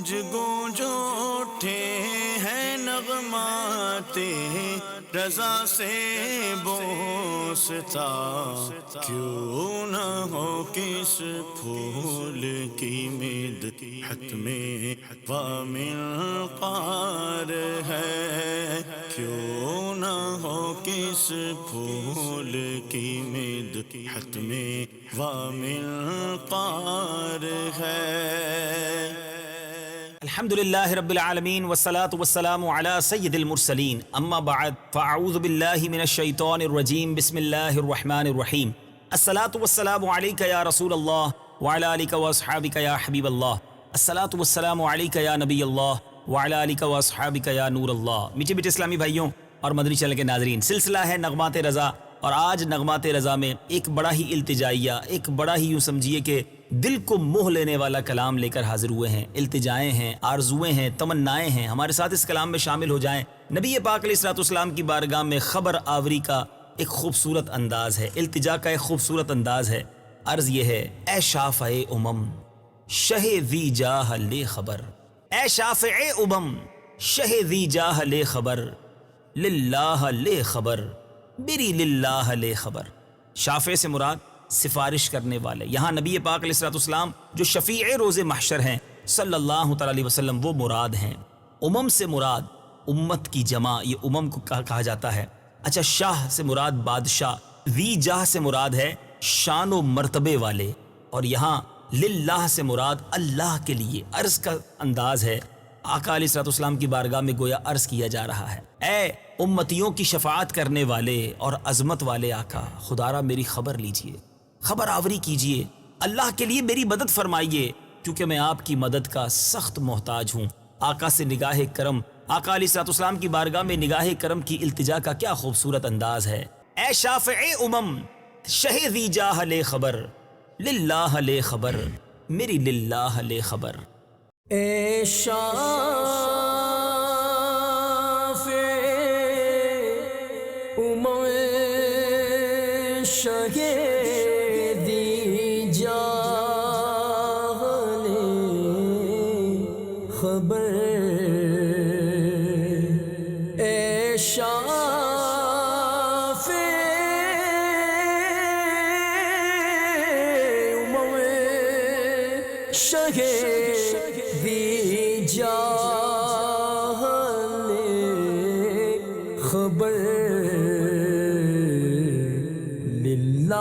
گونج گونج اٹھے ہیں نغمات رضا سے بوستا، کیوں نہ ہو کس پھول کی مدحت میں وامنقار ہے، کیوں نہ ہو کس پھول کی مدحت میں وامنقار ہے۔ الحمدللہ رب العالمین والصلاة والسلام علی سید المرسلین، اما بعد فاعوذ باللہ من الشیطان الرجیم، بسم اللہ الرحمن الرحیم۔ الصلاة والسلام علیک یا رسول اللہ وعلی آلک واصحابک یا حبیب اللہ، الصلاة والسلام علیک یا نبی اللہ وعلی آلک واصحابک یا نور اللہ۔ میٹھے میٹھے اسلامی بھائیوں اور مدنی چینل کے ناظرین، سلسلہ ہے نغمات رضا، اور آج نغمات رضا میں ایک بڑا ہی التجائیہ، ایک بڑا ہی یوں سمجھیے کہ دل کو موہ لینے والا کلام لے کر حاضر ہوئے ہیں۔ التجائیں ہیں، آرزویں ہیں، تمنائیں ہیں، ہمارے ساتھ اس کلام میں شامل ہو جائیں۔ نبی پاک علیہ الصلوۃ والسلام کی بارگاہ میں خبر آوری کا ایک خوبصورت انداز ہے، التجا کا ایک خوبصورت انداز ہے۔ عرض یہ ہے، اے شافع امم شہ ذی جاہ لے خبر، اے شافع امم شہ ذی جاہ لے خبر، للہ لے خبر میری للہ لے خبر۔ شافع سے مراد سفارش کرنے والے، یہاں نبی پاک علیہ الصلوۃ والسلام جو شفیع روز محشر ہیں صلی اللہ تعالی علیہ وسلم، وہ مراد ہیں۔ امم سے مراد امت کی جمع، یہ امم کو کہا جاتا ہے۔ اچھا، شاہ سے مراد بادشاہ، ذی جاہ سے مراد ہے شان و مرتبے والے، اور یہاں للہ سے مراد اللہ کے لیے۔ عرض کا انداز ہے، آقا علیہ الصلوۃ والسلام کی بارگاہ میں گویا عرض کیا جا رہا ہے، اے امتیوں کی شفاعت کرنے والے اور عظمت والے آقا، خدارا میری خبر لیجئے، خبر آوری کیجئے، اللہ کے لیے میری مدد فرمائیے، کیونکہ میں آپ کی مدد کا سخت محتاج ہوں۔ آقا سے نگاہ کرم، آقا علیہ الصلوۃ والسلام کی بارگاہ میں نگاہ کرم کی التجا کا کیا خوبصورت انداز ہے۔ اے شافع امم شہ ذی جاہ لے خبر، للہ لے خبر میری للہ لے خبر۔ اے شافع امم شہ ذی جاہ لے خبر، اے شافع امم شہ ذی جاہ لے خبر، للہ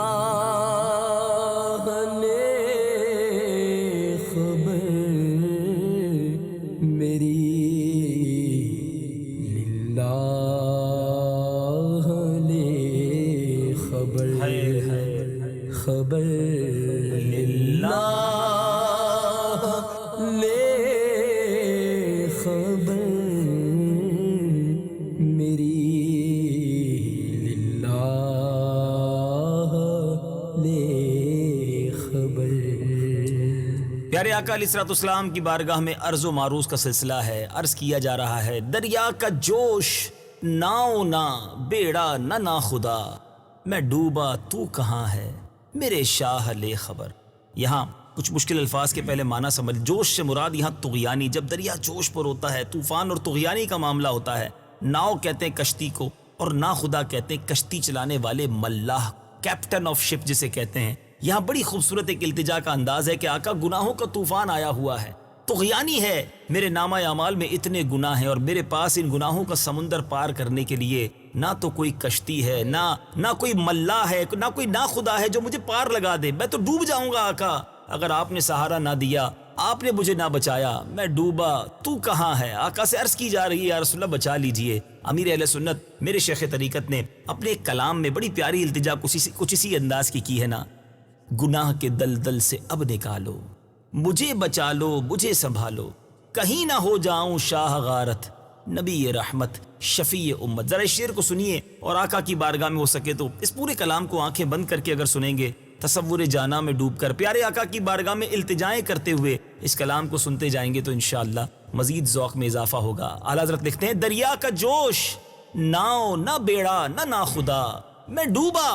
لے خبر میری للہ لے خبر، خبر للہ لے خبر میری للہ لے خبر۔ پیارے آقا علیہ الصلوۃ والسلام کی بارگاہ میں عرض و معروض کا سلسلہ ہے۔ عرض کیا جا رہا ہے، دریا کا جوش ناؤ نہ بیڑا نہ خدا، میں ڈوبا تو کہاں ہے میرے شاہ لے خبر۔ یہاں کچھ مشکل الفاظ کے پہلے معنی سمجھ۔ جوش سے مراد یہاں طغیانی، جب دریا جوش پر ہوتا ہے، طوفان اور طغیانی کا معاملہ ہوتا ہے۔ ناؤ کہتے ہیں کشتی کو، اور نا خدا کہتے ہیں کشتی چلانے والے ملاح، کیپٹن آف شپ جسے کہتے ہیں۔ یہاں بڑی خوبصورت ایک التجا کا انداز ہے کہ آقا گناہوں کا طوفان آیا ہوا ہے، طغیانی ہے، میرے نامہ اعمال میں اتنے گناہ ہیں، اور میرے پاس ان گناہوں کا سمندر پار کرنے کے لیے نہ تو کوئی کشتی ہے، نہ کوئی ملاح ہے، نہ کوئی نا خدا ہے جو مجھے پار لگا دے، میں تو ڈوب جاؤں گا آقا اگر آپ نے سہارا نہ دیا، آپ نے مجھے نہ بچایا، میں ڈوبا تو کہاں ہے۔ آقا سے عرض کی جا رہی ہے، یا رسول اللہ بچا لیجئے۔ امیر اہل سنت میرے شیخ طریقت نے اپنے ایک کلام میں بڑی پیاری التجا کچھ اسی انداز کی ہے نا، گناہ کے دلدل سے اب نکالو، مجھے بچا لو، مجھے سنبھالو، کہیں نہ ہو جاؤں شاہ غارت، نبی رحمت شفیع امت۔ ذرا اس شعر کو سنیے، اور آقا کی بارگاہ میں ہو سکے تو اس پورے کلام کو آنکھیں بند کر کے اگر سنیں گے، تصور جانا میں ڈوب کر پیارے آقا کی بارگاہ میں التجائیں کرتے ہوئے اس کلام کو سنتے جائیں گے تو انشاءاللہ مزید ذوق میں اضافہ ہوگا۔ اعلیٰ حضرت لکھتے ہیں، دریا کا جوش ناؤ نہ بیڑا نہ خدا، میں ڈوبا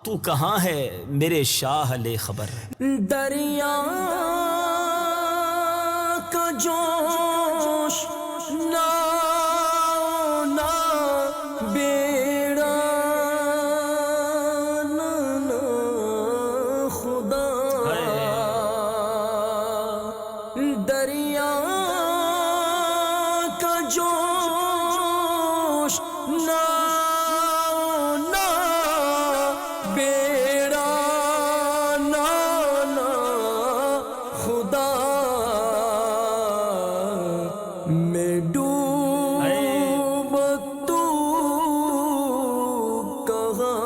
تو کہاں ہے میرے شاہ لے خبر۔ دریا کا جوش نہ بیڑا نہ خدا دریا کا جوش نہ بیڑا نہ خدا میں ڈوب تو کہاں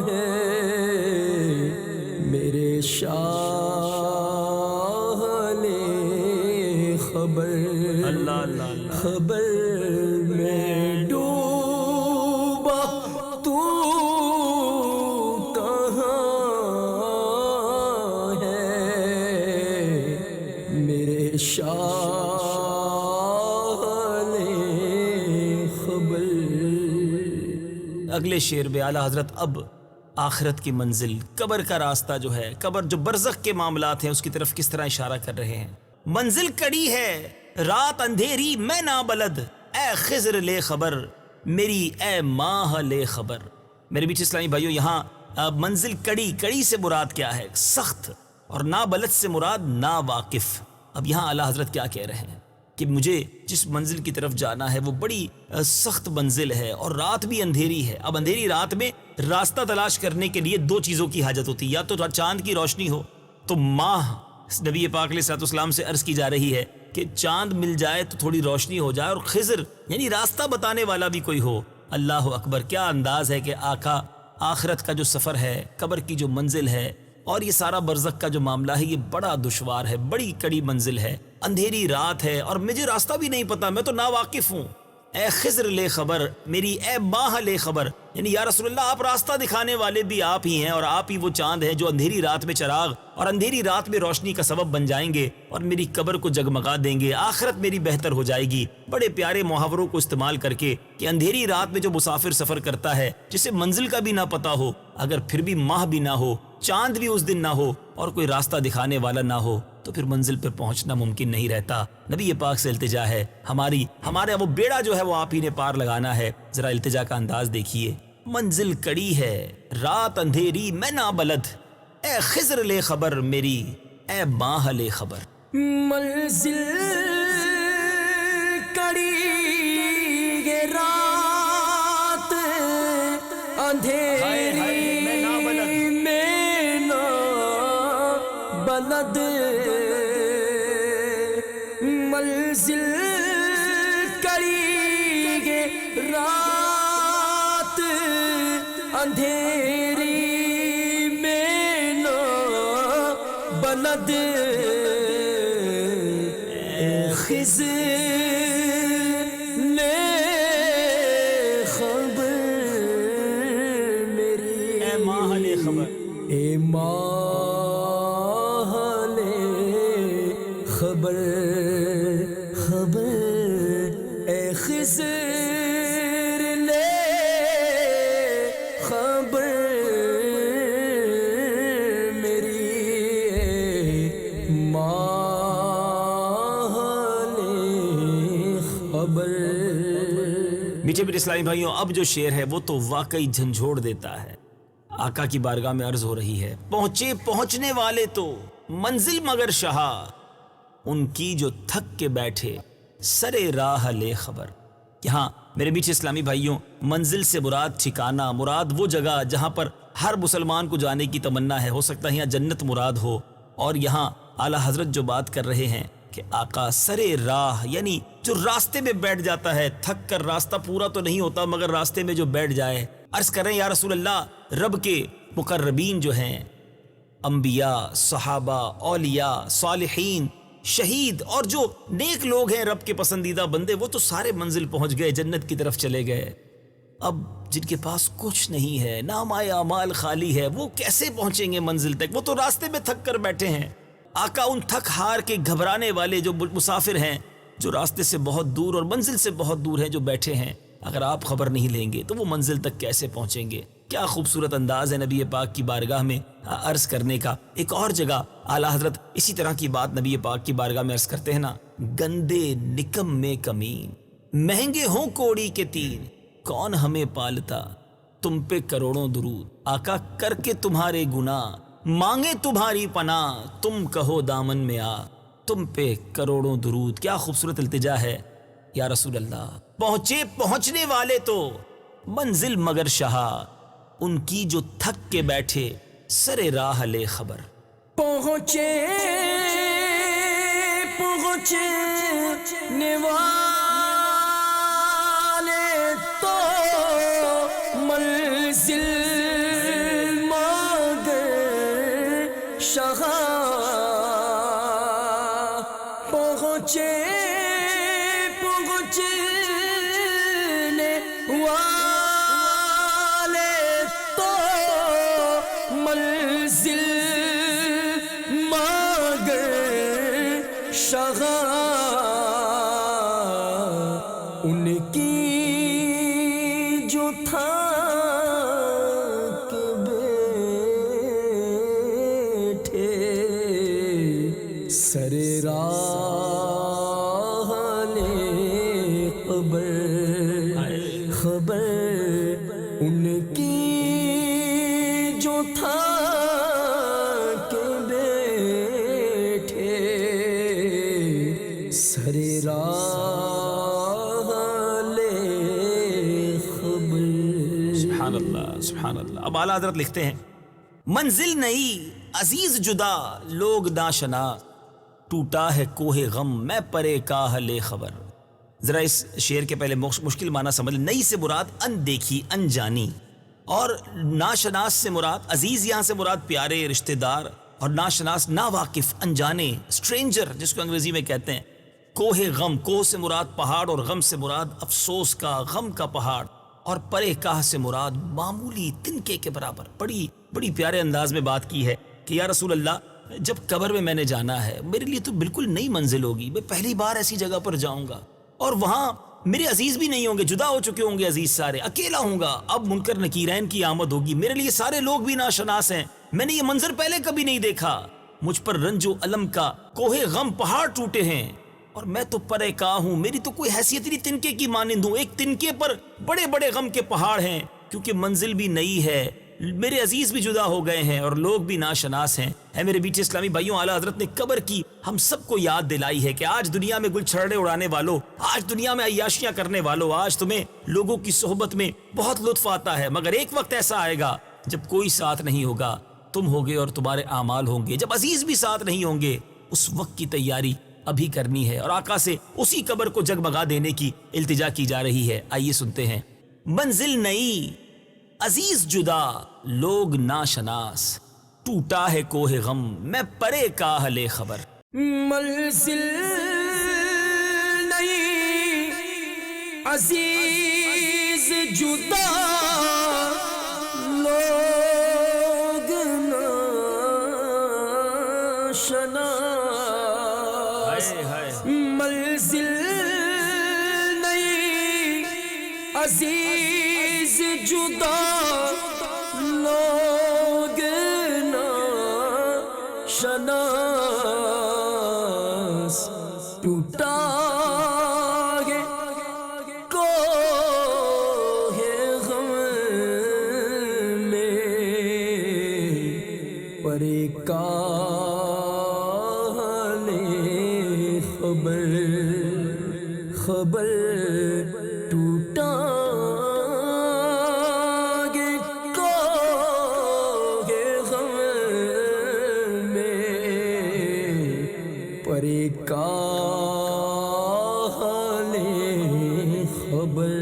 ہے میرے شاہ لے خبر اللہ اللہ خبر میں ڈوبا تو کہاں ہے میرے شاہ لے خبر. اگلے شعر میں اعلیٰ حضرت اب آخرت کی منزل، قبر کا راستہ جو ہے، قبر جو برزخ کے معاملات ہیں اس کی طرف کس طرح اشارہ کر رہے ہیں. منزل کڑی ہے رات اندھیری میں نابلد، اے خضر لے خبر میری اے ماہ لے خبر. میرے بیچ اسلامی بھائیو، یہاں منزل کڑی سے مراد کیا ہے؟ سخت، اور نابلد سے مراد ناواقف. اب یہاں اعلیٰ حضرت کیا کہہ رہے ہیں کہ مجھے جس منزل کی طرف جانا ہے وہ بڑی سخت منزل ہے اور رات بھی اندھیری ہے. اب اندھیری رات میں راستہ تلاش کرنے کے لیے دو چیزوں کی حاجت ہوتی ہے، یا تو چاند کی روشنی ہو، تو ماہ نبی پاک علیہ السلام سے عرض کی جا رہی ہے کہ چاند مل جائے تو تھوڑی روشنی ہو جائے، اور خضر یعنی راستہ بتانے والا بھی کوئی ہو. اللہ اکبر، کیا انداز ہے کہ آقا آخرت کا جو سفر ہے، قبر کی جو منزل ہے اور یہ سارا برزخ کا جو معاملہ ہے، یہ بڑا دشوار ہے، بڑی کڑی منزل ہے، اندھیری رات ہے اور مجھے راستہ بھی نہیں پتا، میں تو ناواقف ہوں. اے خضر لے خبر میری اے ماہ لے خبر، یعنی یا رسول اللہ آپ راستہ دکھانے والے بھی آپ ہی ہیں، اور آپ ہی وہ چاند ہیں جو اندھیری رات میں چراغ اور اندھیری رات میں روشنی کا سبب بن جائیں گے اور میری قبر کو جگمگا دیں گے، آخرت میری بہتر ہو جائے گی. بڑے پیارے محاوروں کو استعمال کر کے کہ اندھیری رات میں جو مسافر سفر کرتا ہے، جسے منزل کا بھی نہ پتا ہو، اگر پھر بھی ماہ بھی نہ ہو، چاند بھی اس دن نہ ہو اور کوئی راستہ دکھانے والا نہ ہو، تو پھر منزل پہ پہنچنا ممکن نہیں رہتا. نبی پاک سے التجا ہے، ہمارا وہ بیڑا جو ہے وہ آپ ہی نے پار لگانا ہے. ذرا التجا کا انداز دیکھیے. منزل کڑی ہے رات اندھیری میں نابلد، اے خضر لے خبر میری اے ماہ لے خبر. منزل کڑی یہ رات اندھیری میں نابلد، منزل کڑی یہ رات اندھیری میں نابلد، خضر لے خبر میری اے ماہ لے خبر، اے ماہ لے خبر خبر، اے خضر لے خبر میری ماہ لے خبر. میٹھے میٹھے اسلامی بھائیوں، اب جو شعر ہے وہ تو واقعی جھنجھوڑ دیتا ہے. آقا کی بارگاہ میں عرض ہو رہی ہے، پہنچنے والے تو منزل مگر شہا، ان کی جو تھک کے بیٹھے سرے راہ لے خبر. یہاں میرے میٹھے اسلامی بھائیوں، منزل سے مراد ٹھکانہ، مراد وہ جگہ جہاں پر ہر مسلمان کو جانے کی تمنا ہے. ہو سکتا ہے یہاں جنت مراد ہو. اور یہاں اعلیٰ حضرت جو بات کر رہے ہیں کہ آقا سرے راہ، یعنی جو راستے میں بیٹھ جاتا ہے، تھک کر راستہ پورا تو نہیں ہوتا مگر راستے میں جو بیٹھ جائے. عرض کر رہے ہیں یا رسول اللہ، رب کے مقربین جو ہیں، انبیاء، صحابہ، اولیاء، صالحین، شہید اور جو نیک لوگ ہیں، رب کے پسندیدہ بندے، وہ تو سارے منزل پہنچ گئے، جنت کی طرف چلے گئے. اب جن کے پاس کچھ نہیں ہے، نامہ اعمال خالی ہے، وہ کیسے پہنچیں گے منزل تک؟ وہ تو راستے میں تھک کر بیٹھے ہیں. آقا ان تھک ہار کے گھبرانے والے جو مسافر ہیں، جو راستے سے بہت دور اور منزل سے بہت دور ہیں، جو بیٹھے ہیں، اگر آپ خبر نہیں لیں گے تو وہ منزل تک کیسے پہنچیں گے؟ کیا خوبصورت انداز ہے نبی پاک کی بارگاہ میں عرض کرنے کا. ایک اور جگہ اعلیٰ حضرت اسی طرح کی بات نبی پاک کی بارگاہ میں عرض کرتے ہیں نا، گندے نکم میں کمین، مہنگے ہوں کوڑی کے تین، کون ہمیں پالتا، تم پہ کروڑوں درود، آقا کر کے تمہارے گناہ مانگے تمہاری پناہ، تم کہو دامن میں آ، تم پہ کروڑوں درود. کیا خوبصورت التجا ہے یا رسول اللہ. پہنچے پہنچنے والے تو منزل مگر شہا، ان کی جو تھک کے بیٹھے سرے راہ لے خبر. پہنچے پہنچنے والے تو منزل مگر شہا، پہنچے پہنچنے والے تو منزل مگر شہا، ان کی جو تھا کہ بیٹھے سر راہ لے خبر، خبر ان کی جو تھا کہ بیٹھے سر راہ لے خبر. سبحان اللہ سبحان اللہ. اب اعلیٰ حضرت لکھتے ہیں، منزل نئی عزیز جدا لوگ ناشنا، ٹوٹا ہے کوہ غم میں پرے کاہ لے خبر. ذرا اس شعر کے پہلے مشکل معنی سمجھ لیں. نئی سے مراد ان دیکھی انجانی، اور ناشناس سے مراد عزیز، یہاں سے مراد پیارے رشتہ دار، اور ناشناس ناواقف انجانے اسٹرینجر جس کو انگریزی میں کہتے ہیں. کوہ غم، کوہ سے مراد پہاڑ اور غم سے مراد افسوس کا غم کا پہاڑ، اور پرے کاہ سے مراد معمولی تنکے کے برابر. بڑی پیارے انداز میں بات کی ہے کہ یا رسول اللہ جب قبر میں نے جانا ہے میرے لیے تو بالکل نئی منزل ہوگی، میں پہلی بار ایسی جگہ پر جاؤں گا اور وہاں میرے عزیز بھی نہیں ہوں گے، جدا ہو چکے ہوں گے عزیز سارے، اکیلا ہوں گا. اب منکر نکیرین کی آمد ہوگی، میرے لیے سارے لوگ بھی ناشناس ہیں، میں نے یہ منظر پہلے کبھی نہیں دیکھا. مجھ پر رنج و علم کا کوہ غم پہاڑ ٹوٹے ہیں، اور میں تو پرے کا ہوں، میری تو کوئی حیثیت نہیں تنکے کی مانند ہوں. ایک تنکے پر بڑے بڑے غم کے پہاڑ ہیں، کیونکہ منزل بھی نئی ہے، میرے عزیز بھی جدا ہو گئے ہیں اور لوگ بھی ناشناس ہیں. اے میرے بیٹے اسلامی بھائیوں، اعلیٰ حضرت نے قبر کی ہم سب کو یاد دلائی ہے کہ آج دنیا میں گل چھڑے اڑانے والوں، آج دنیا میں عیاشیاں کرنے والوں، آج تمہیں لوگوں کی صحبت میں بہت لطف آتا ہے، مگر ایک وقت ایسا آئے گا جب کوئی ساتھ نہیں ہوگا، تم ہوگے اور تمہارے اعمال ہوں گے، جب عزیز بھی ساتھ نہیں ہوں گے. اس وقت کی تیاری ابھی کرنی ہے، اور آقا سے اسی قبر کو جگمگا دینے کی التجا کی جا رہی ہے. آئیے سنتے ہیں. منزل نئی عزیز جدا لوگ ناشناس، ٹوٹا ہے کوہ غم میں پرے کاہ لے خبر. منزل نئی عزیز جدا لوگ ناشناس، منزل نئی عزیز جدا لوگ ناشناس، ٹوٹا ہے کوہ غم میں پرے کاہ لے خبر، خبر ٹوٹا ہے کوہ غم میں پرے کاہ لے خبر.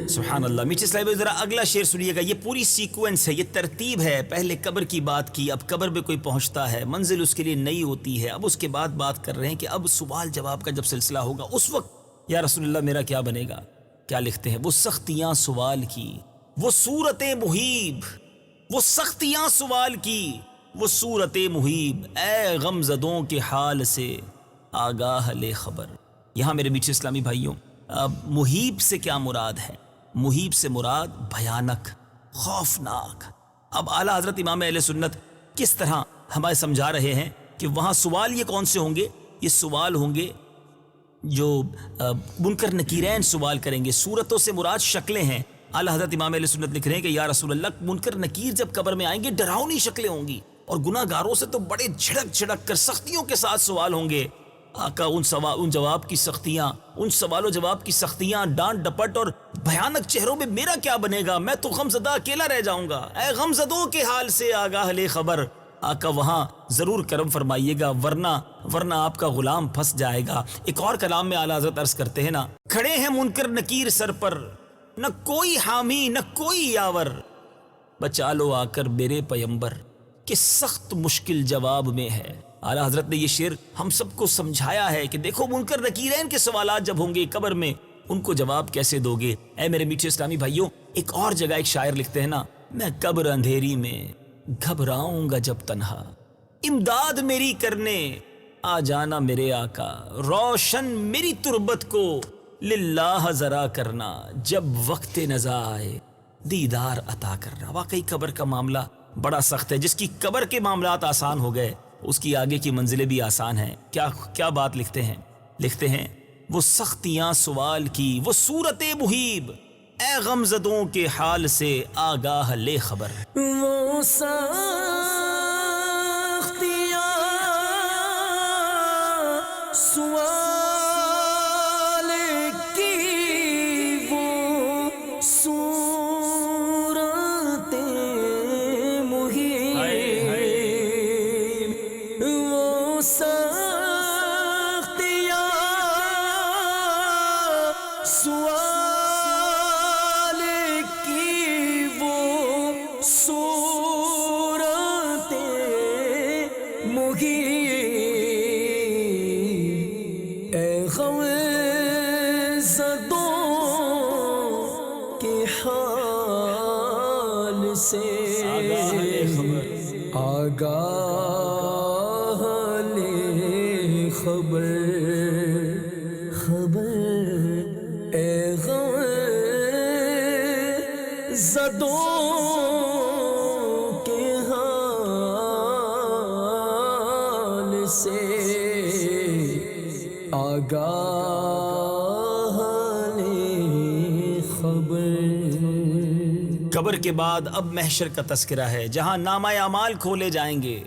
سبحان اللہ. میٹھے صاحب ذرا اگلا شعر سنیے گا. یہ پوری سیکوینس ہے، یہ ترتیب ہے. پہلے قبر کی بات کی، اب قبر میں کوئی پہنچتا ہے، منزل اس کے لیے نئی ہوتی ہے، اب اس کے بعد بات کر رہے ہیں کہ اب سوال جواب کا جب سلسلہ ہوگا اس وقت یا رسول اللہ میرا کیا بنے گا. کیا لکھتے ہیں؟ وہ سختیاں سوال کی، وہ صورت محیب، وہ سختیاں سوال کی، وہ صورت محیب، اے غم زدوں کے حال سے آگاہ لے خبر. یہاں میرے میٹھے اسلامی بھائیوں، محیب سے کیا مراد ہے؟ محیب سے مراد بھیانک، خوفناک. اب اعلیٰ حضرت امام اہل سنت کس طرح ہمیں سمجھا رہے ہیں کہ وہاں سوال یہ کون سے ہوں گے؟ یہ سوال ہوں گے جو منکر نکیرین سوال کریں گے. صورتوں سے مراد شکلیں ہیں. اعلیٰ حضرت امام اہل سنت لکھ رہے ہیں کہ یا رسول اللہ منکر نکیر جب قبر میں آئیں گے ڈراؤنی شکلیں ہوں گی اور گناہ گاروں سے تو بڑے جھڑک جھڑک کر سختیوں کے ساتھ سوال ہوں گے. آقا ان جواب کی سختیاں، ان سوال و جواب کی سختیاں، ڈانٹ ڈپٹ اور بھیانک چہروں میں میرا کیا بنے گا؟ میں تو غمزدہ اکیلا رہ جاؤں گا. اے غمزدوں کے حال سے آگاہ لے خبر. آقا وہاں ضرور کرم فرمائیے گا ورنہ آپ کا غلام پھنس جائے گا. ایک اور کلام میں اعلیٰ حضرت عرض کرتے ہیں نا، کھڑے ہیں منکر نکیر سر پر، نہ کوئی حامی نہ کوئی یاور، بچا لو آ کر میرے پیمبر کہ سخت مشکل جواب میں ہے. اعلیٰ حضرت نے یہ شعر ہم سب کو سمجھایا ہے کہ دیکھو منکر نکیرین کے سوالات جب ہوں گے قبر میں ان کو جواب کیسے دو گے. اے میرے میٹھے اسلامی بھائیوں، ایک اور جگہ ایک شاعر لکھتے ہیں نا، میں قبر اندھیری میں گھبراؤں گا جب تنہا، امداد میری کرنے آ جانا میرے آقا، روشن میری تربت کو للہ ذرا کرنا، جب وقت نزا آئے دیدار عطا کرنا. واقعی قبر کا معاملہ بڑا سخت ہے. جس کی قبر کے معاملات آسان ہو گئے اس کی آگے کی منزلیں بھی آسان ہیں. کیا بات لکھتے ہیں وہ سختیاں سوال کی وہ صورت محیب، اے غمزدوں کے حال سے آگاہ لے خبر. وہ سختیاں سوال کی وہ صورت محیب، وہ سختیاں سوال کی وہ صورت محیب، اے غمزدوں کے حال سے آگاہ لے خبر، اے غمزدوں کے حال سے آگاہ لے خبر. قبر کے بعد اب محشر کا تذکرہ ہے جہاں نامہ اعمال کھولے جائیں گے.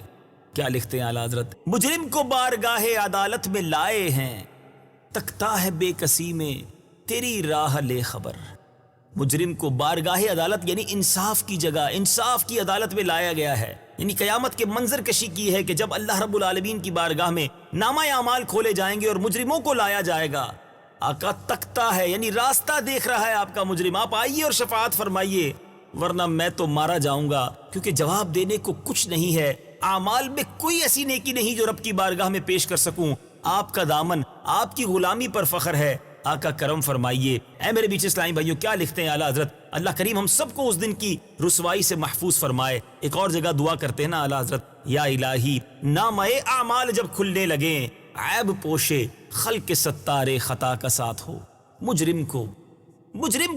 کیا لکھتے ہیں اعلیٰ حضرت؟ مجرم کو بارگاہ عدالت میں لائے ہیں، تکتا ہے بے کسی میں تیری راہ لے خبر. مجرم کو بارگاہ عدالت یعنی انصاف کی جگہ، انصاف کی عدالت میں لایا گیا ہے. یعنی قیامت کے منظر کشی کی ہے کہ جب اللہ رب العالمین کی بارگاہ میں نامہ اعمال کھولے جائیں گے اور مجرموں کو لایا جائے گا. آقا تکتا ہے یعنی راستہ دیکھ رہا ہے آپ کا مجرم، آپ آئیے اور شفاعت فرمائیے ورنہ میں تو مارا جاؤں گا. کیونکہ جواب دینے کو کچھ نہیں ہے، اعمال میں کوئی ایسی نیکی نہیں جو رب کی بارگاہ میں پیش کر سکوں. آپ کا دامن، آپ کی غلامی پر فخر ہے. آقا کرم فرمائیے. اے میرے بیچ اسلامی بھائیوں، کیا لکھتے ہیں اعلیٰ حضرت؟ اللہ کریم ہم سب کو اس دن کی رسوائی سے محفوظ فرمائے. ایک اور جگہ دعا کرتے ہیں نا اعلیٰ حضرت، یا الہی نامہ اعمال جب کھلنے لگیں، عیب پوشے خلق ستار خطا کا ساتھ ہو. مجرم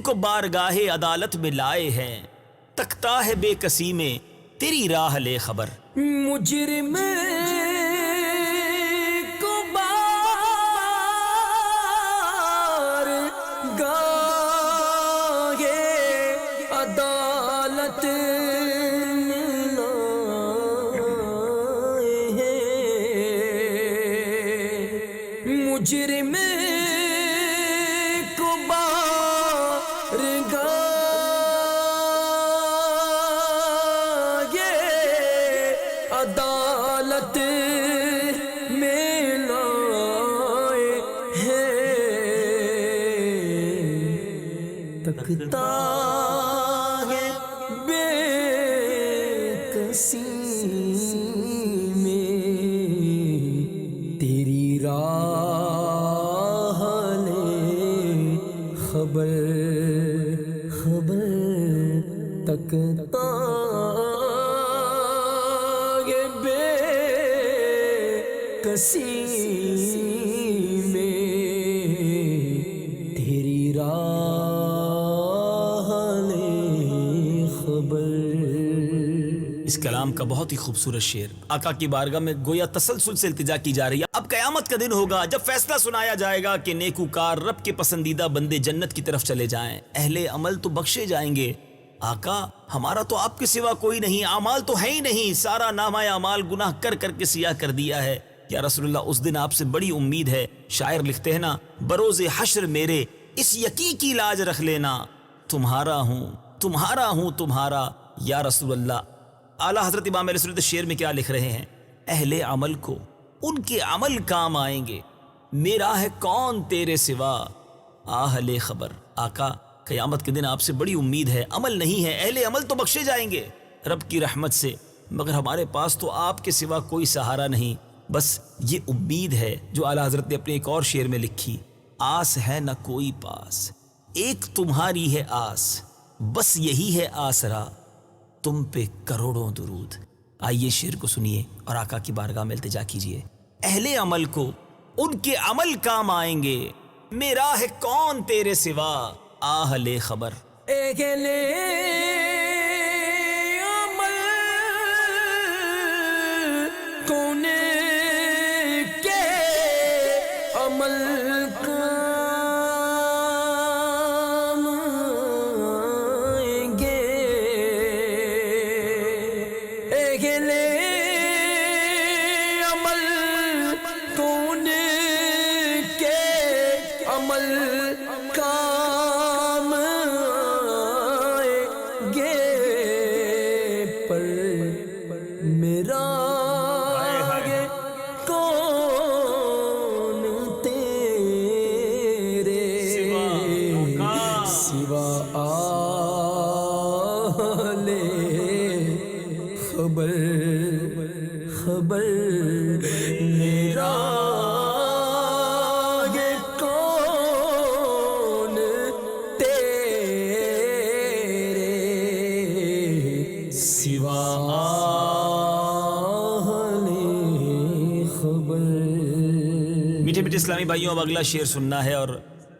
کو بارگاہ عدالت میں لائے ہیں، تکتا ہے بے کسی میں تیری راہ لے خبر. مجرم کو بارگاہ عدالت میں لائے ہیں، مجرم کو بارگاہ عدالت میں لائے ہیں، تکتا ہے بے کسی میں تیری راہ لے خبر، تکتا کسی میں تیری راہ لے خبر. السلام کا بہت ہی خوبصورت شعر آقا کی بارگاہ میں گویا تسلسل سے التجا کی جا رہی ہے. اب قیامت کا دن ہوگا جب فیصلہ سنایا جائے گا کہ نیکوکار رب کے پسندیدہ بندے جنت کی طرف چلے جائیں, اہل عمل تو بخشے جائیں گے. آقا ہمارا تو آپ کے سوا کوئی نہیں, اعمال تو ہے ہی نہیں, سارا نامہ اعمال گناہ کر کر کے سیاہ کر دیا ہے. یا رسول اللہ اس دن آپ سے بڑی امید ہے. شاعر لکھتے ہیں نا, بروز حشر میرے اس یقین کی لاج رکھ لینا, تمہارا ہوں تمہارا ہوں تمہارا یا رسول اللہ. اعلیٰ حضرت امام علیہ السلام شعر میں کیا لکھ رہے ہیں, اہل عمل کو ان کے عمل کام آئیں گے, میرا ہے کون تیرے سوا اہل خبر. آقا قیامت کے دن آپ سے بڑی امید ہے, عمل نہیں ہے, اہل عمل تو بخشے جائیں گے رب کی رحمت سے, مگر ہمارے پاس تو آپ کے سوا کوئی سہارا نہیں. بس یہ امید ہے جو اعلیٰ حضرت نے اپنے ایک اور شعر میں لکھی, آس ہے نہ کوئی پاس ایک تمہاری ہے آس, بس یہی ہے آسرا تم پہ کروڑوں درود. آئیے شعر کو سنیے اور آقا کی بارگاہ میں التجا کیجیے. اہل عمل کو ان کے عمل کام آئیں گے, میرا ہے کون تیرے سوا اہل خبر. اہل عمل کون کے عمل کام آئیں گے, اہل عمل کون کے عمل کام آئیں گے, پر میرا آگے کون تیرے سوا اہل خبر خبر, میرا آگے کون تیرے سوا اہل خبر. میٹھے میٹھے اسلامی بھائیوں, اب اگلا شعر سننا ہے اور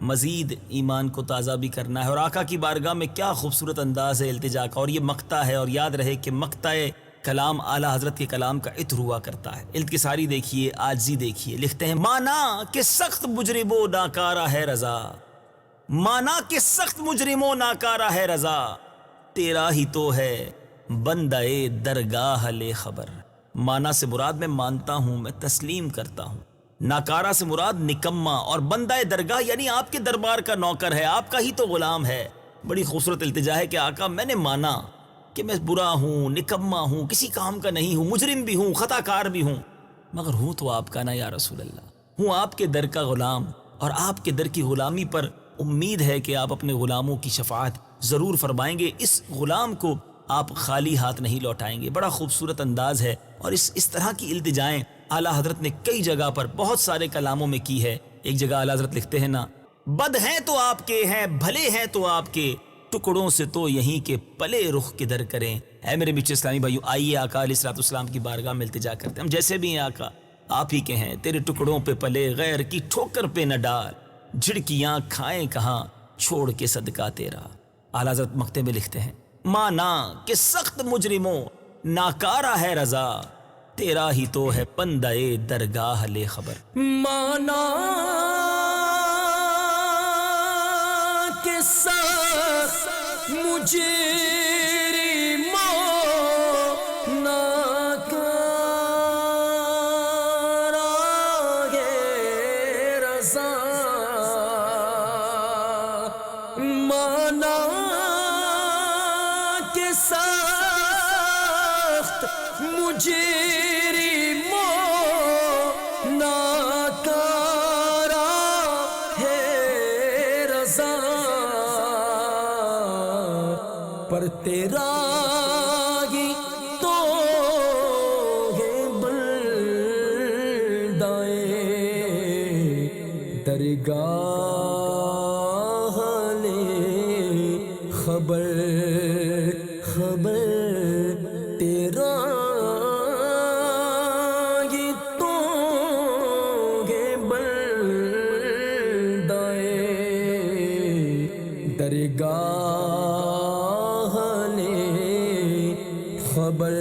مزید ایمان کو تازہ بھی کرنا ہے. اور آقا کی بارگاہ میں کیا خوبصورت انداز ہے التجا کا, اور یہ مقطع ہے, اور یاد رہے کہ مقطع کلام اعلیٰ حضرت کے کلام کا عطر ہوا کرتا ہے. التکساری دیکھیے, عاجزی دیکھیے. لکھتے ہیں, مانا کہ سخت مجرم و ناکارہ ہے رضا, مانا کہ سخت مجرم و ناکارہ ہے رضا, تیرا ہی تو ہے بندہ درگاہ لے خبر. مانا سے مراد میں مانتا ہوں, میں تسلیم کرتا ہوں. ناکارہ سے مراد نکما, اور بندہ درگاہ یعنی آپ کے دربار کا نوکر ہے, آپ کا ہی تو غلام ہے. بڑی خوبصورت التجا ہے کہ آقا میں نے مانا کہ میں برا ہوں, نکما ہوں, کسی کام کا نہیں ہوں, مجرم بھی ہوں, خطا کار بھی ہوں, مگر ہوں تو آپ کا نا یا رسول اللہ, ہوں آپ کے در کا غلام, اور آپ کے در کی غلامی پر امید ہے کہ آپ اپنے غلاموں کی شفاعت ضرور فرمائیں گے. اس غلام کو آپ خالی ہاتھ نہیں لوٹائیں گے. بڑا خوبصورت انداز ہے, اور اس طرح کی التجائیں اعلیٰ حضرت نے کئی جگہ پر بہت سارے کلاموں میں کی ہے. ایک جگہ اعلیٰ حضرت لکھتے ہیں نا, بد ہیں تو آپ کے ہیں, بھلے ہیں تو آپ کے, ٹکڑوں سے تو یہیں کے پلے رخ کدھر کریں. اے میرے میٹھے اسلامی بھائیو, آئیے آقا علیہ الصلوۃ والسلام کی بارگاہ میں التجا کرتے ہیں. ہم جیسے بھی ہیں آقا آپ ہی کے ہیں, تیرے ٹکڑوں پہ پلے غیر کی ٹھوکر پہ نہ ڈال, جھڑکیاں کھائیں کہاں چھوڑ کے صدقہ تیرا. اعلیٰ حضرت مقطع میں لکھتے ہیں, مانا کہ سخت مجرموں ناکارہ ہے رضا, تیرا ہی تو ہے بندہ درگاہ لے خبر. مانا کہ سخت مجرموں ناکارہ ہے رضا, مانا کہ سخت مجرموں ناکارہ ہے رضا, پر تیرا ہی تو ہے بندائے درگاہ لے خبر خبر, تیرا ہی تو ہے بندائے درگاہ لے خبر.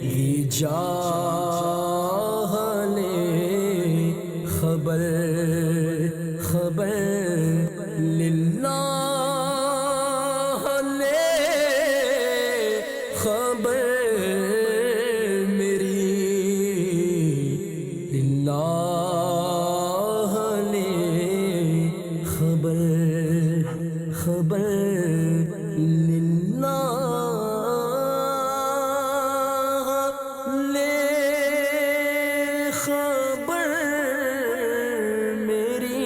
یہ جاہلے خبر خبر للہ لے خبر میری للہ لے خبر خبر للہ لے خبر میری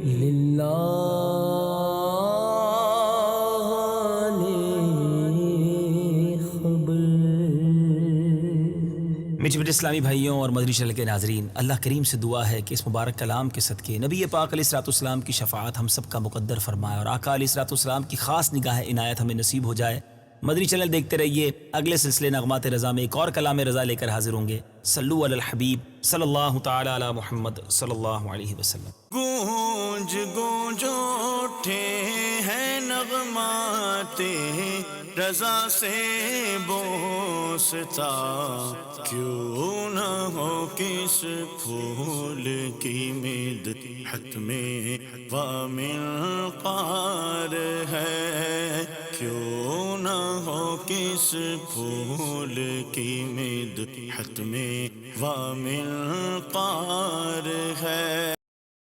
للہ لے خبر۔ میٹھے میٹھے اسلامی بھائیوں اور مدنی چینل کے ناظرین، اللہ کریم سے دعا ہے کہ اس مبارک کلام کے صدقے نبی پاک علیہ الصلوۃ والسلام کی شفاعت ہم سب کا مقدر فرمائے اور آقا علیہ الصلوۃ والسلام کی خاص نگاہ عنایت ہمیں نصیب ہو جائے۔ مدنی چینل دیکھتے رہیے، اگلے سلسلے نغمات رضا میں ایک اور کلام رضا لے کر حاضر ہوں گے۔ صلو علی الحبیب صلی اللہ تعالی علی محمد صلی اللہ علیہ وسلم۔ گونج گونج اٹھے ہیں نغمات رضا سے بوستا، کیوں نہ ہو کس پھول کی مدحت میں وامنقار ہے، کیوں نہ ہو کس پھول کی مدحت میں وامنقار ہے۔